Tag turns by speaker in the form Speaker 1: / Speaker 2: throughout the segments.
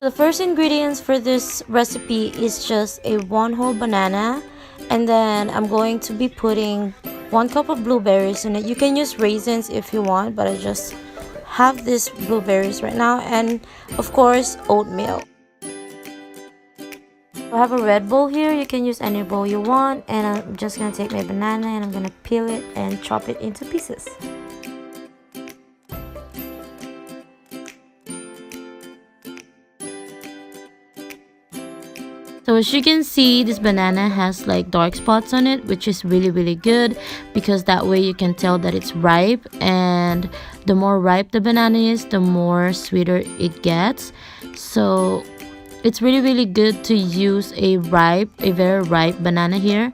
Speaker 1: The first ingredients for this recipe is just a 1 whole banana, and then I'm going to be putting 1 cup of blueberries in it. You can use raisins if you want, but I just have these blueberries right now, and of course oatmeal. I have a red bowl here. You can use any bowl you want, and I'm just gonna take my banana and I'm gonna peel it and chop it into pieces. So as you can see, this banana has like dark spots on it, which is really good, because that way you can tell that it's ripe, and the more ripe the banana is, the more sweeter it gets. So it's really good to use a very ripe banana here,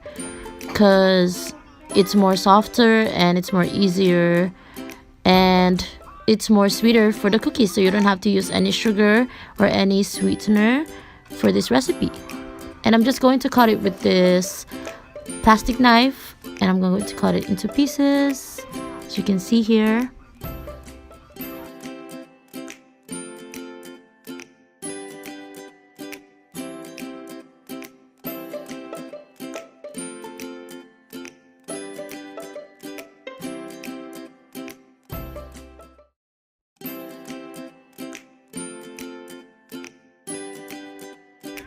Speaker 1: because it's more softer and it's more easier, and it's more sweeter for the cookies, so you don't have to use any sugar or any sweetener for this recipe. And I'm just going to cut it with this plastic knife, and I'm going to cut it into pieces, as you can see here.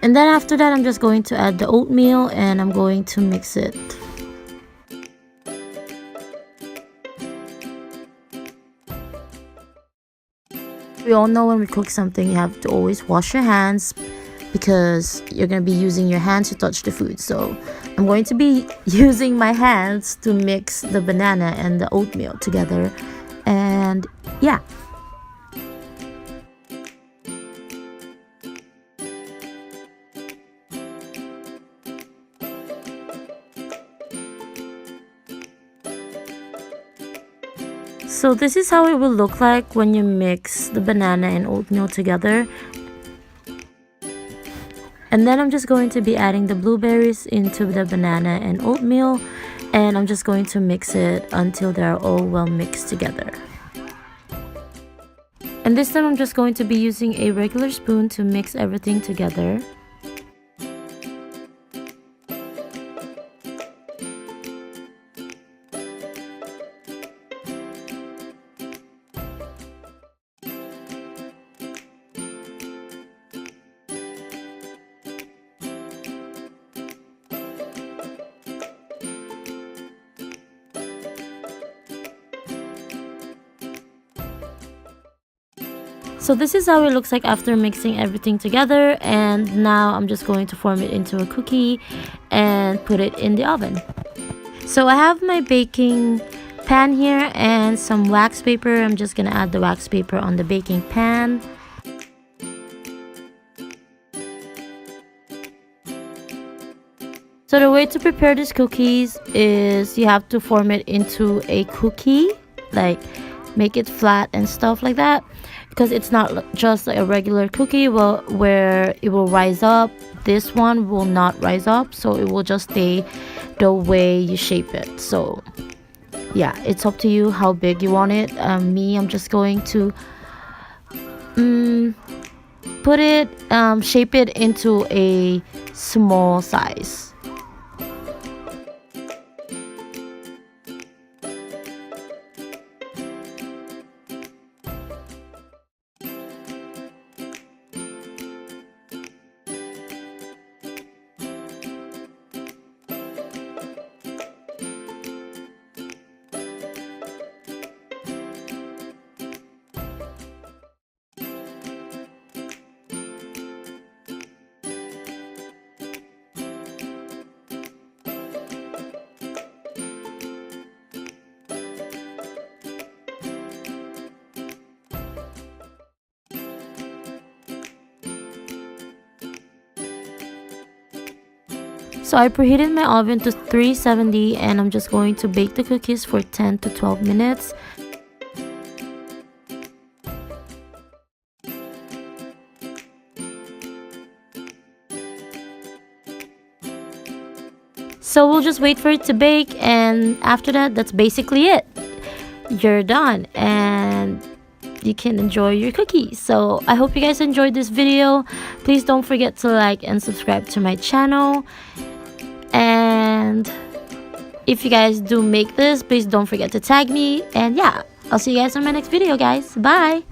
Speaker 1: And then after that, I'm just going to add the oatmeal and I'm going to mix it. We all know when we cook something, you have to always wash your hands, because you're going to be using your hands to touch the food. So I'm going to be using my hands to mix the banana and the oatmeal together. And yeah. So this is how it will look like when you mix the banana and oatmeal together. And then I'm just going to be adding the blueberries into the banana and oatmeal, and I'm just going to mix it until they're all well mixed together. And this time I'm just going to be using a regular spoon to mix everything together. So this is how it looks like after mixing everything together, and now I'm just going to form it into a cookie and put it in the oven. So I have my baking pan here and some wax paper. I'm just gonna add the wax paper on the baking pan. So the way to prepare these cookies is you have to form it into a cookie, like make it flat and stuff like that, because it's not just like a regular cookie where it will rise up. This one will not rise up, so it will just stay the way you shape it. So yeah, it's up to you how big you want it. I'm just going to shape it into a small size. So I preheated my oven to 370, and I'm just going to bake the cookies for 10 to 12 minutes. So we'll just wait for it to bake, and after that, that's basically it. You're done. And you can enjoy your cookies. So I hope you guys enjoyed this video. Please don't forget to like and subscribe to my channel. And if you guys do make this, please don't forget to tag me. And yeah, I'll see you guys on my next video, guys. Bye.